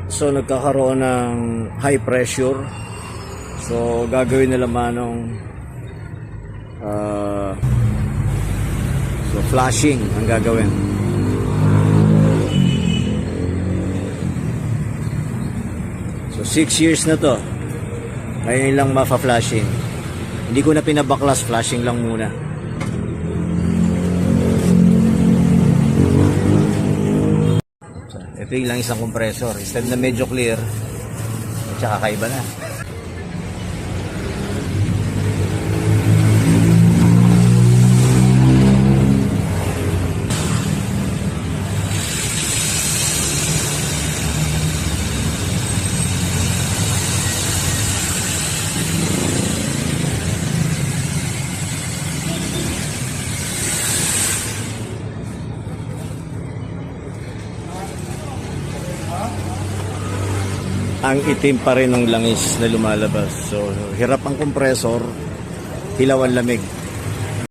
So nagkakaroon ng high pressure. So gagawin nila manong so flashing ang gagawin. So 6 years na to. Ngayon lang mafa-flashing. Hindi ko na pinabaklas, flashing lang muna. So, ito yung lang isang compressor. Instead na medyo clear, at saka kakaiba na. Ang itim pa rin ng langis na lumalabas. So, hirap ang kompresor, hilaw ang lamig.